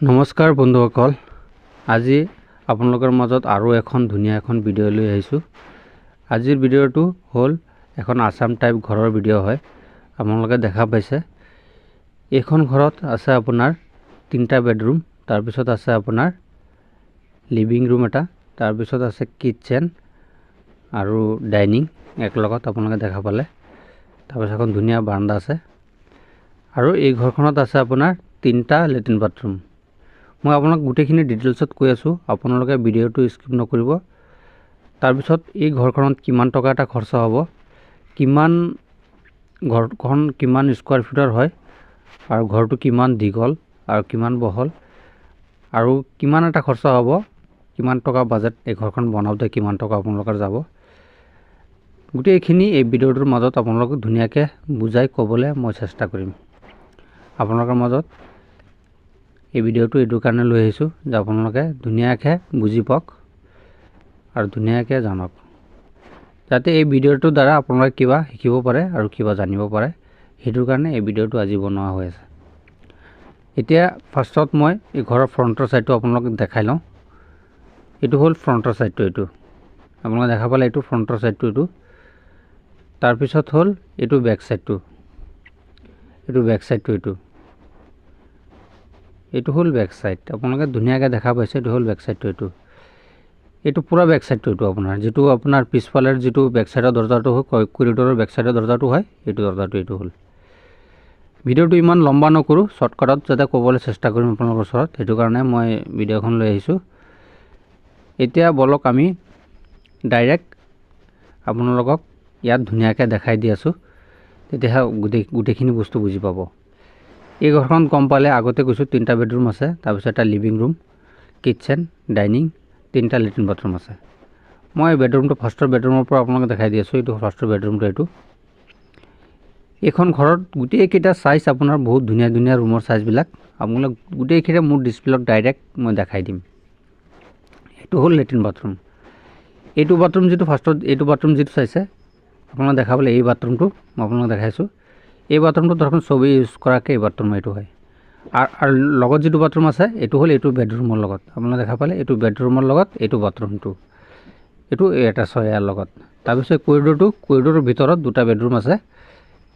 নমস্কাৰ বন্ধুসকল, আজি আপোনালোকৰ মাজত আৰু এখন ধুনীয়া এখন ভিডিঅ' লৈ আহিছোঁ। আজিৰ ভিডিঅ'টো হ'ল এখন আসাম টাইপ ঘৰৰ ভিডিঅ' হয়। আপোনালোকে দেখা পাইছে এইখন ঘৰত আছে আপোনাৰ 3টা বেডৰুম, তাৰপিছত আছে আপোনাৰ লিভিং ৰুম এটা, তাৰপিছত আছে কিটচেন আৰু ডাইনিং একলগত আপোনালোকে দেখা পালে। তাৰপিছত এখন ধুনীয়া বাৰান্দা আছে আৰু এই ঘৰখনত আছে আপোনাৰ 3টা লেট্ৰিন বাথৰুম। মই আপোনাক গোটেইখিনি ডিটেইলছত কৈ আছোঁ, আপোনালোকে ভিডিঅ'টো স্কিপ নকৰিব। তাৰপিছত এই ঘৰখনত কিমান টকা এটা খৰচা হ'ব, ঘৰখন কিমান স্কোৱাৰ ফিটৰ হয় আৰু ঘৰটো কিমান দীঘল আৰু কিমান বহল আৰু কিমান এটা খৰচা হ'ব, কিমান টকা বাজেট এই ঘৰখন বনাওঁতে কিমান টকা আপোনালোকৰ যাব, গোটেইখিনি এই ভিডিঅ'টোৰ মাজত আপোনালোকক ধুনীয়াকৈ বুজাই ক'বলৈ মই চেষ্টা কৰিম। আপোনালোকৰ মাজত এই ভিডিঅ'টো এইটো কাৰণে লৈ আহিছোঁ যে আপোনালোকে ধুনীয়াকৈ বুজি পাওক আৰু ধুনীয়াকৈ জানক, যাতে এই ভিডিঅ'টোৰ দ্বাৰা আপোনালোকে কিবা শিকিব পাৰে আৰু কিবা জানিব পাৰে। সেইটোৰ কাৰণে এই ভিডিঅ'টো আজি বনোৱা হৈ আছে। এতিয়া ফাৰ্ষ্টত মই এই ঘৰৰ ফ্ৰণ্টৰ ছাইডটো আপোনালোকক দেখাই লওঁ। এইটো হ'ল ফ্ৰণ্টৰ ছাইডটো, এইটো আপোনালোকে দেখা পালে, এইটো ফ্ৰণ্টৰ ছাইডটো এইটো। তাৰপিছত হ'ল এইটো বেক ছাইডটো, এইটো হ'ল বেক ছাইড। আপোনালোকে ধুনীয়াকৈ দেখা পাইছে, এইটো হ'ল বেক ছাইডটো। এইটো পূৰা বেক ছাইডটো, এইটো যিটো আপোনাৰ পিছফালৰ যিটো বেক ছাইডৰ দৰজাটো হয়, কৰিডৰৰ বেক ছাইডৰ দৰজাটো হয়, এইটো দৰজাটো এইটো হ'ল। ভিডিঅ'টো ইমান লম্বা নকৰোঁ, শ্বৰ্টকাটত যাতে ক'বলৈ চেষ্টা কৰিম আপোনালোকৰ ওচৰত, সেইটো কাৰণে মই ভিডিঅ'খন লৈ আহিছোঁ। এতিয়া বলক আমি ডাইৰেক্ট আপোনালোকক ইয়াত ধুনীয়াকৈ দেখাই দি আছোঁ, তেতিয়াহে গোটেইখিনি বস্তু বুজি পাব। এই ঘৰখন গম পালে, আগতে কৈছোঁ 3টা বেডৰুম আছে, তাৰপিছত এটা লিভিং ৰুম, কিটচেন, ডাইনিং, 3টা লেট্ৰিন বাথৰুম আছে। মই বেডৰুমটো ফাৰ্ষ্টৰ বেডৰুমৰ পৰা আপোনালোকে দেখাই দি আছোঁ। এইটো ফাৰ্ষ্টৰ বেডৰুমটো। এইখন ঘৰত গোটেইকেইটা চাইজ আপোনাৰ বহুত ধুনীয়া ধুনীয়া ৰুমৰ চাইজবিলাক আপোনালোক গোটেইকেইটা মোৰ ডিছপ্লেত ডাইৰেক্ট মই দেখাই দিম। এইটো হ'ল লেট্ৰিন বাথৰুম। এইটো বাথৰুম যিটো ফাৰ্ষ্টত, এইটো বাথৰুম যিটো চাইছে আপোনালোকে দেখা পালে, এই বাথৰুমটো মই আপোনালোক দেখাইছোঁ। এই বাথৰুমটো ধৰক চবেই ইউজ কৰাকৈ এই বাথৰুম এইটো হয়। আৰু লগত যিটো বাথৰুম আছে, এইটো হ'ল এইটো বেডৰুমৰ লগত। আপোনালোকে দেখা পালে, এইটো বেডৰুমৰ লগত এইটো বাথৰুমটো, এইটো এটাচ হয় ইয়াৰ লগত। তাৰপিছত কৰিডৰৰ ভিতৰত 2টা বেডৰুম আছে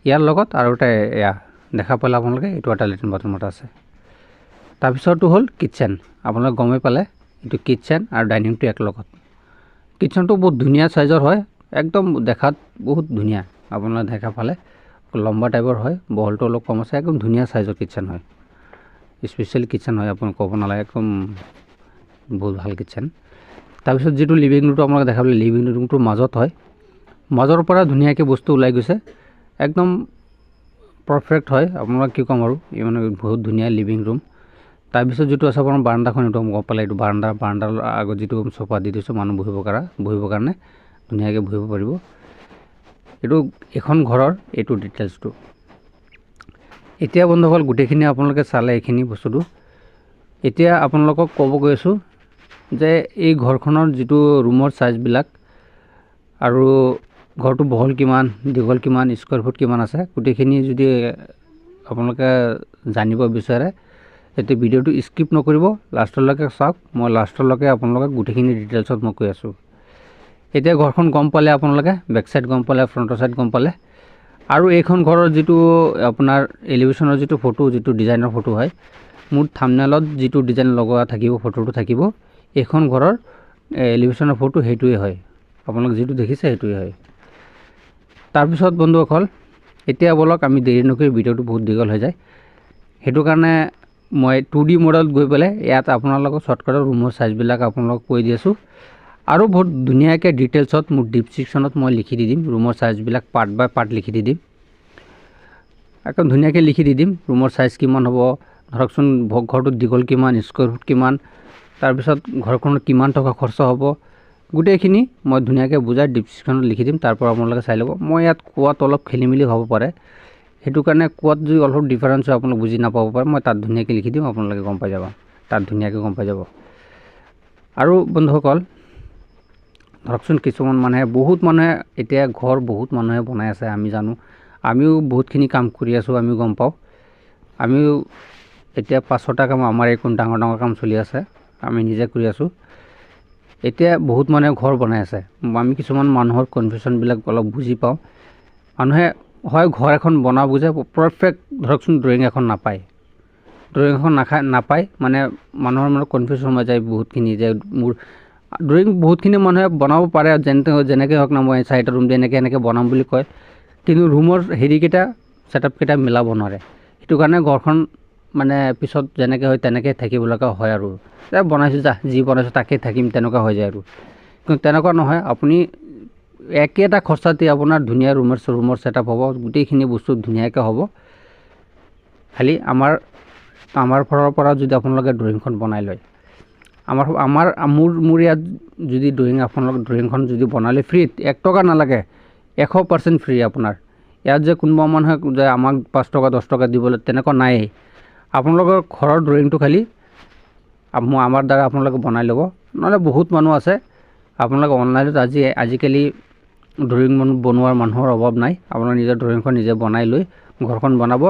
ইয়াৰ লগত, আৰু এটা এয়া দেখা পালে আপোনালোকে, এইটো এটা লেট্ৰিন বাথৰুম এটা আছে। তাৰপিছতটো হ'ল কিটচেন। আপোনালোকে গমেই পালে, এইটো কিটচেন আৰু ডাইনিংটো একলগত। কিটচেনটো বহুত ধুনীয়া চাইজৰ হয়, একদম দেখাত বহুত ধুনীয়া। আপোনালোকে দেখা পালে লম্বা টাইপৰ হয়, বহলটো অলপ কম আছে, একদম ধুনীয়া চাইজৰ কিটচেন হয়, স্পেচিয়েল কিটচেন হয়, আপোনাক ক'ব নালাগে, একদম বহুত ভাল কিটচেন। তাৰপিছত যিটো লিভিং ৰুমটো আপোনালোকে দেখা পালে, লিভিং ৰুমটো মাজত হয়, মাজৰ পৰা ধুনীয়াকৈ বস্তু ওলাই গৈছে, একদম পাৰফেক্ট হয়। আপোনালোকে কি ক'ম আৰু, এই মানে বহুত ধুনীয়া লিভিং ৰুম। তাৰপিছত যিটো আছে আপোনাৰ বাৰান্দাখন, এইটো গম পালে, এইটো বাৰান্দাৰ আগত যিটো চোফা দি দিছোঁ মানুহ বহিবৰ কাৰণে ধুনীয়াকৈ বহিব পাৰিব। এইটো এখন ঘৰৰ এইটো ডিটেইলছটো। এতিয়া বন্ধুসকল, গোটেইখিনি আপোনালোকে চালে এইখিনি বস্তুটো। এতিয়া আপোনালোকক ক'ব গৈ আছোঁ যে এই ঘৰখনৰ যিটো ৰুমৰ চাইজবিলাক আৰু ঘৰটো বহল কিমান, দীঘল কিমান, স্কোৱাৰ ফুট কিমান আছে, গোটেইখিনি যদি আপোনালোকে জানিব বিচাৰে, এতিয়া ভিডিঅ'টো স্কিপ নকৰিব, লাষ্টলৈকে চাওক। মই লাষ্টলৈকে আপোনালোকক গোটেইখিনি ডিটেইলছত মই কৈ আছোঁ। এতিয়া ঘৰখন গম পালে আপোনালোকে, বেক ছাইড গম পালে, ফ্ৰণ্টৰ ছাইড গম পালে, আৰু এইখন ঘৰৰ যিটো আপোনাৰ এলিভেশ্যনৰ যিটো ফটো, যিটো ডিজাইনৰ ফটো হয়, মোৰ থাম্বনেইলত যিটো ডিজাইন লগোৱা থাকিব, ফটোটো থাকিব, এইখন ঘৰৰ এলিভেশ্যনৰ ফটো সেইটোৱে হয়। আপোনালোক যিটো দেখিছে সেইটোৱে হয়। তাৰপিছত বন্ধুসকল, এতিয়া বলক আমি দেৰি নকৰি, ভিডিঅ'টো বহুত দীঘল হৈ যায়, সেইটো কাৰণে মই 2D মডেলত গৈ পেলাই ইয়াত আপোনালোকক শ্বৰ্টকাটৰ ৰুমৰ চাইজবিলাক আপোনালোকক কৈ দি আছোঁ। আৰু বহুত ধুনীয়াকৈ ডিটেইলছত মোৰ ডিছক্ৰিপশ্যনত মই লিখি দি দিম, ৰুমৰ চাইজবিলাক পাৰ্ট বাই পাৰ্ট লিখি দি দিম, একদম ধুনীয়াকৈ লিখি দি দিম। ৰুমৰ চাইজ কিমান হ'ব, ধৰকচোন ঘৰটোত দীঘল কিমান, স্কোৱাৰ ফুট কিমান, তাৰপিছত ঘৰখনত কিমান টকা খৰচা হ'ব, গোটেইখিনি মই ধুনীয়াকৈ বুজাই ডিছক্ৰিপশ্যনত লিখি দিম। তাৰ পৰা আপোনালোকে চাই ল'ব। মই ইয়াত কোৱাত অলপ খেলি মেলি হ'ব পাৰে, সেইটো কাৰণে কোৱাত যদি অলপ ডিফাৰেঞ্চ হয়, আপোনালোকে বুজি নাপাব পাৰে, মই তাত ধুনীয়াকৈ লিখি দিম, আপোনালোকে গম পাই যাব, তাত ধুনীয়াকৈ গম পাই যাব। আৰু বন্ধুসকল, ধৰকচোন কিছুমান মানুহে, বহুত মানুহে এতিয়া ঘৰ বহুত মানুহে বনাই আছে, আমি জানো, আমিও বহুতখিনি কাম কৰি আছোঁ, আমিও গম পাওঁ। আমিও এতিয়া 500টা কাম আমাৰ এই কোন ডাঙৰ ডাঙৰ কাম চলি আছে, আমি নিজে কৰি আছোঁ। এতিয়া বহুত মানুহে ঘৰ বনাই আছে। আমি কিছুমান মানুহৰ কনফিউশ্যনবিলাক অলপ বুজি পাওঁ। মানুহে হয় ঘৰ এখন বনাব বুজে, পাৰফেক্ট ধৰকচোন ড্ৰয়িং এখন নাপায়। ড্ৰয়িং এখন নাপায় মানে মানুহৰ মানে কনফিউশ্যন হৈ যায় বহুতখিনি, যে মোৰ ড্ৰয়িং বহুতখিনি মানুহে বনাব পাৰে, যেনেকৈ হওক না, মই চাৰিটা ৰুম দি এনেকৈ বনাম বুলি কয়, কিন্তু ৰুমৰ হেৰিকেইটা ছেটআপকেইটা মিলাব নোৱাৰে। সেইটো কাৰণে ঘৰখন মানে পিছত যেনেকৈ হয় তেনেকৈ থাকিব লগা হয় আৰু বনাইছোঁ যি বনাইছোঁ তাকেই থাকিম তেনেকুৱা হৈ যায় আৰু। কিন্তু তেনেকুৱা নহয়, আপুনি একেটা খৰচাতে আপোনাৰ ধুনীয়া ৰুমৰ ছেটআপ হ'ব, গোটেইখিনি বস্তু ধুনীয়াকৈ হ'ব। খালি আমাৰ ফালৰ পৰা যদি আপোনালোকে ড্ৰয়িংখন বনাই লয়, মোৰ ইয়াত যদি আপোনালোকে ড্ৰয়িংখন যদি বনালে ফ্ৰীত 1 টকা নালাগে, 100% ফ্ৰী আপোনাৰ। ইয়াত যে কোনোবা মানুহে যে আমাক 5 টকা 10 টকা দিবলৈ তেনেকুৱা নায়েই। আপোনালোকৰ ঘৰৰ ড্ৰয়িংটো খালি আমাৰ দ্বাৰা আপোনালোকে বনাই ল'ব। নহ'লে বহুত মানুহ আছে আপোনালোকে অনলাইনত আজিকালি ড্ৰয়িং বনোৱাৰ মানুহৰ অভাৱ নাই। আপোনালোকে নিজৰ ড্ৰয়িংখন নিজে বনাই লৈ ঘৰখন বনাব,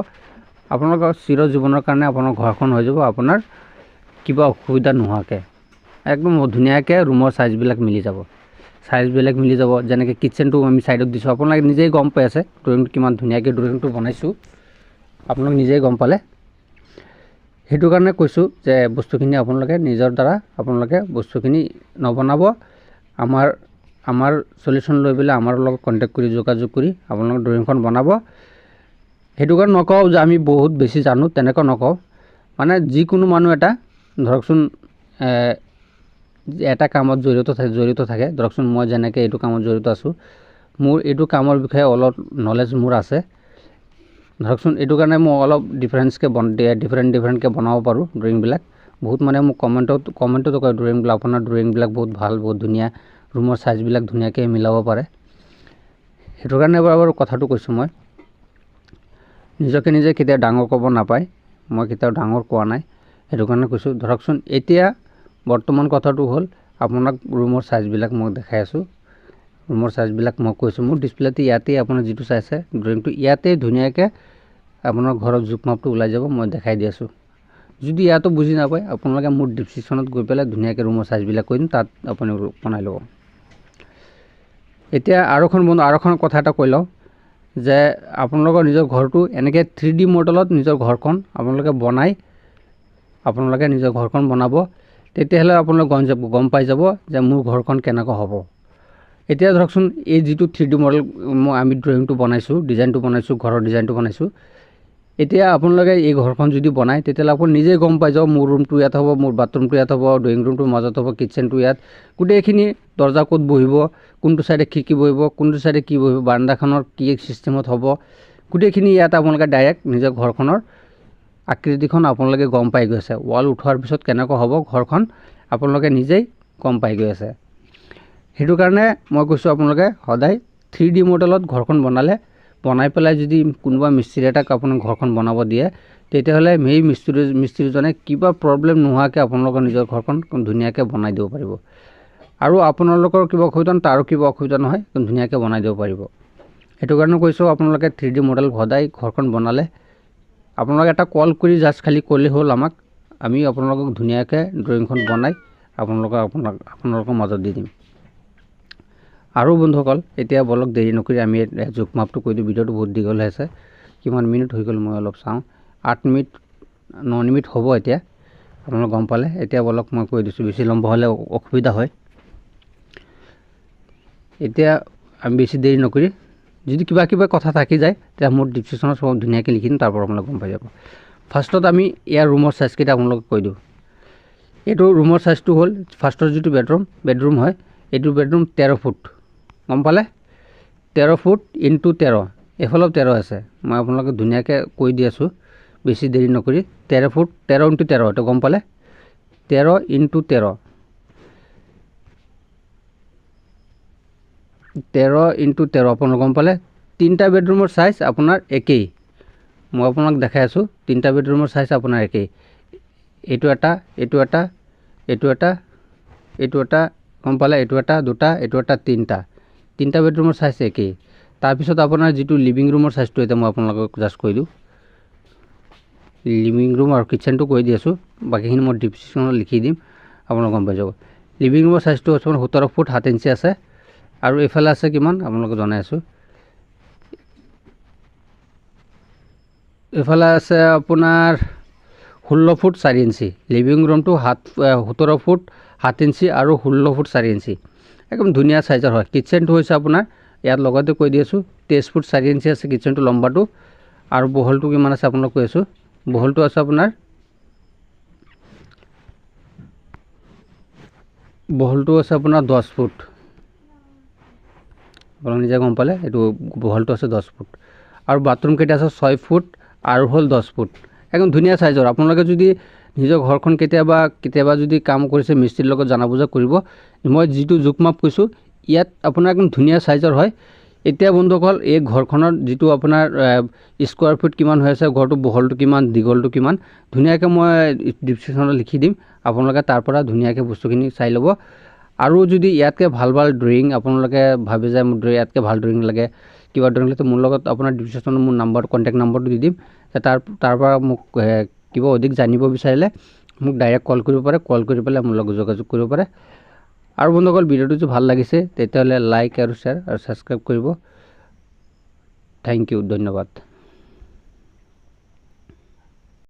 আপোনালোকৰ চিৰজীৱনৰ কাৰণে আপোনাৰ ঘৰখন হৈ যাব, আপোনাৰ কিবা অসুবিধা নোহোৱাকৈ একদম ধুনীয়াকৈ ৰুমৰ চাইজবিলাক মিলি যাব। যেনেকৈ কিটচেনটো আমি ছাইডত দিছোঁ, আপোনালোকে নিজেই গম পাই আছে ড্ৰয়িংটো কিমান ধুনীয়াকৈ ড্ৰয়িংটো বনাইছোঁ, আপোনালোকে নিজেই গম পালে। সেইটো কাৰণে কৈছোঁ যে বস্তুখিনি আপোনালোকে নিজৰ দ্বাৰা আপোনালোকে বস্তুখিনি নবনাব। আমাৰ চলিউশ্যন লৈ পেলাই আমাৰ লগত কণ্টেক্ট কৰি যোগাযোগ কৰি আপোনালোকে ড্ৰয়িংখন বনাব। সেইটো কাৰণে নকওঁ যে আমি বহুত বেছি জানো, তেনেকুৱা নকওঁ। মানে যিকোনো মানুহ এটা ধৰকচোন এটা কামত জড়িত থাকে, ধৰকচোন মই যেনেকৈ এইটো কামত জড়িত আছোঁ, মোৰ এইটো কামৰ বিষয়ে অলপ নলেজ মোৰ আছে। ধৰকচোন এইটো কাৰণে মই অলপ ডিফাৰেণ্টকৈ বনাব পাৰোঁ ড্ৰয়িংবিলাক। বহুত মানে মোক কমেণ্টতো কয় ড্ৰয়িংবিলাক, আপোনাৰ ড্ৰয়িংবিলাক বহুত ভাল, বহুত ধুনীয়া, ৰুমৰ চাইজবিলাক ধুনীয়াকৈ মিলাব পাৰে। সেইটো কাৰণে বাৰু কথাটো কৈছোঁ, মই নিজকে নিজে কেতিয়াও ডাঙৰ ক'ব নাপায়, মই কেতিয়াও ডাঙৰ কোৱা নাই। সেইটো কাৰণে কৈছোঁ। ধৰকচোন এতিয়া বৰ্তমান কথাটো হ'ল, আপোনাক ৰুমৰ চাইজবিলাক মই দেখাই আছোঁ। ৰুমৰ চাইজবিলাক মই কৈছোঁ, মোৰ ডিছপ্লেতে ইয়াতেই আপোনাৰ যিটো চাইছে ড্ৰয়িংটো ইয়াতেই ধুনীয়াকৈ আপোনাৰ ঘৰৰ জোখ মাপটো ওলাই যাব, মই দেখাই দি আছোঁ। যদি ইয়াতো বুজি নাপায়, আপোনালোকে মোৰ ডিছক্ৰিপশ্যনত গৈ পেলাই ধুনীয়াকৈ ৰুমৰ চাইজবিলাক কৈ দিম, তাত আপুনি বনাই ল'ব। এতিয়া আৰু এখন কথা এটা কৈ লওঁ, যে আপোনালোকৰ নিজৰ ঘৰটো এনেকৈ 3D মডেলত নিজৰ ঘৰখন আপোনালোকে নিজৰ ঘৰখন বনাব, তেতিয়াহ'লে আপোনালোকে গম পাই যাব যে মোৰ ঘৰখন কেনেকুৱা হ'ব। এতিয়া ধৰকচোন এই যিটো 3D মডেল আমি ড্ৰয়িংটো বনাইছোঁ, ডিজাইনটো বনাইছোঁ, ঘৰৰ ডিজাইনটো বনাইছোঁ, এতিয়া আপোনালোকে এই ঘৰখন যদি বনায়, তেতিয়াহ'লে আপুনি নিজেই গম পাই যাব মোৰ ৰুমটো ইয়াত হ'ব, মোৰ বাথৰুমটো ইয়াত হ'ব, ড্ৰয়িং ৰুমটো মাজত হ'ব, কিটচেনটো ইয়াত, গোটেইখিনি দৰ্জা ক'ত বহিব, কোনটো ছাইডে খিৰিকী বহিব, কোনটো ছাইডে কি বহিব, বাৰাণ্ডাখনৰ কি ছিষ্টেমত হ'ব, গোটেইখিনি ইয়াত আপোনালোকে ডাইৰেক্ট নিজৰ ঘৰখনৰ আকৃতিখন আপোনালোকে গম পাই গৈ আছে। ৱাল উঠোৱাৰ পিছত কেনেকুৱা হ'ব ঘৰখন আপোনালোকে নিজেই গম পাই গৈ আছে। সেইটো কাৰণে মই কৈছোঁ আপোনালোকে সদায় 3D মডেলত ঘৰখন বনাই পেলাই যদি কোনোবা মিস্ত্ৰী এটাক আপোনাৰ ঘৰখন বনাব দিয়ে, তেতিয়াহ'লে সেই মিস্ত্ৰীজনে কিবা প্ৰব্লেম নোহোৱাকৈ আপোনালোকৰ নিজৰ ঘৰখন ধুনীয়াকৈ বনাই দিব পাৰিব। আৰু আপোনালোকৰ কিবা অসুবিধা তাৰো কিবা অসুবিধা নহয়, ধুনীয়াকৈ বনাই দিব পাৰিব। সেইটো কাৰণে কৈছোঁ আপোনালোকে 3D মডেল সদায় ঘৰখন বনালে আপোনালোকে এটা কল কৰি জাষ্ট খালি ক'লেই হ'ল আমাক, আমি আপোনালোকক ধুনীয়াকৈ ড্ৰয়িংখন বনাই আপোনালোকৰ মাজত দি দিম। আৰু বন্ধুসকল, এতিয়া বলক দেৰি নকৰি আমি জোখ মাপটো কৈ দিওঁ। ভিডিঅ'টো বহুত দীঘল হৈ আছে, কিমান মিনিট হৈ গ'ল মই অলপ চাওঁ, 8 মিনিট 9 মিনিট হ'ব এতিয়া, আপোনালোকে গম পালে। এতিয়া বলক মই কৈ দিছোঁ, বেছি লম্বা হ'লে অসুবিধা হয়। এতিয়া আমি বেছি দেৰি নকৰি, যদি কিবা কথা থাকি যায় তেতিয়া মোৰ ডিছক্ৰিপশ্যনত সব ধুনীয়াকৈ লিখি দিম, তাৰ পৰা আপোনালোকে গম পাই যাব। ফাৰ্ষ্টত আমি ইয়াৰ ৰুমৰ চাইজকেইটা আপোনালোকক কৈ দিওঁ। এইটো ৰুমৰ চাইজটো হ'ল, ফাৰ্ষ্টৰ যিটো বেডৰুম হয়, এইটো বেডৰুম 13 ফুট, গম পালে, 13 ফুট ইনটু 13, এইফালেও 13 আছে। মই আপোনালোকক ধুনীয়াকৈ কৈ দি আছোঁ, বেছি দেৰি নকৰি। 13 ফুট 13 ইনটু 13, এইটো গম পালে, 13 ইনটু 13, 13 ইনটু 13 আপোনালোকে গম পালে। 3টা বেডৰুমৰ চাইজ আপোনাৰ একেই, মই আপোনাক দেখাই আছোঁ। 3টা বেডৰুমৰ চাইজ আপোনাৰ একেই, এইটো এটা, এইটো এটা, এইটো এটা, এইটো এটা, গম পালে, এইটো এটা, দুটা, এইটো এটা, 3টা বেডৰুমৰ চাইজ একেই। তাৰপিছত আপোনাৰ যিটো লিভিং ৰুমৰ চাইজটো এতিয়া মই আপোনালোকক জাষ্ট কৈ দিওঁ। লিভিং ৰুম আৰু কিটচেনটো কৈ দি আছোঁ, বাকীখিনি মই ডিছক্ৰিপশ্যনত লিখি দিম, আপোনালোকে গম পাই যাব। লিভিং ৰুমৰ চাইজটো হৈছে আপোনাৰ 17 ফুট 7 ইঞ্চি আছে, আৰু এইফালে আছে কিমান আপোনালোকক জনাই আছোঁ। এইফালে আছে আপোনাৰ 16 ফুট 4 ইঞ্চি। লিভিং ৰুমটো 17 ফুট 7 ইঞ্চি আৰু 16 ফুট 4 ইঞ্চি, একদম ধুনীয়া চাইজৰ হয়। কিটচেনটো হৈছে আপোনাৰ ইয়াত লগতে কৈ দি আছোঁ 23 ফুট 4 ইঞ্চি আছে কিটচেনটো লম্বাটো, আৰু বহলটো কিমান আছে আপোনাক কৈ আছোঁ। বহলটো আছে আপোনাৰ 10 ফুট, আপোনালোকে নিজে গম পালে। এইটো বহলটো আছে 10 ফুট, আৰু বাথৰুম কেইটা আছে 6 ফুট আৰু হ'ল 10 ফুট, একদম ধুনীয়া চাইজৰ। আপোনালোকে যদি নিজৰ ঘৰখন কেতিয়াবা যদি কাম কৰিছে মিস্ত্ৰীৰ লগত জানা বুজা কৰিব, মই যিটো জোখ মাপ কৈছোঁ ইয়াত আপোনাৰ একদম ধুনীয়া চাইজৰ হয়। এতিয়া বন্ধুসকল এই ঘৰখনৰ যিটো আপোনাৰ স্কোৱাৰ ফিট কিমান হৈ আছে, ঘৰটো বহলটো কিমান, দীঘলটো কিমান, ধুনীয়াকৈ মই ডিছক্ৰিপশ্যনত লিখি দিম, আপোনালোকে তাৰ পৰা ধুনীয়াকৈ বস্তুখিনি চাই ল'ব। আৰু যদি ইয়াতকৈ ভাল ড্ৰয়িং আপোনালোকে ভাবে যে মোৰ ইয়াতকৈ ভাল ড্ৰয়িং লাগে, কিবা ড্ৰয়িং লাগে, মোৰ লগত আপোনাৰ ডিছক্ৰিপশ্যনত মোৰ কণ্টেক্ট নাম্বাৰটো দি দিম। তাৰ পৰা মোক কিবা অধিক জানিব বিচাৰিলে মোক ডাইৰেক্ট কল কৰিব পাৰে, কল কৰি পেলাই মোৰ লগত যোগাযোগ কৰিব পাৰে। আৰু বন্ধুসকল ভিডিঅ'টো যদি ভাল লাগিছে তেতিয়াহ'লে লাইক আৰু শ্বেয়াৰ আৰু ছাবস্ক্ৰাইব কৰিব। থেংক ইউ, ধন্যবাদ।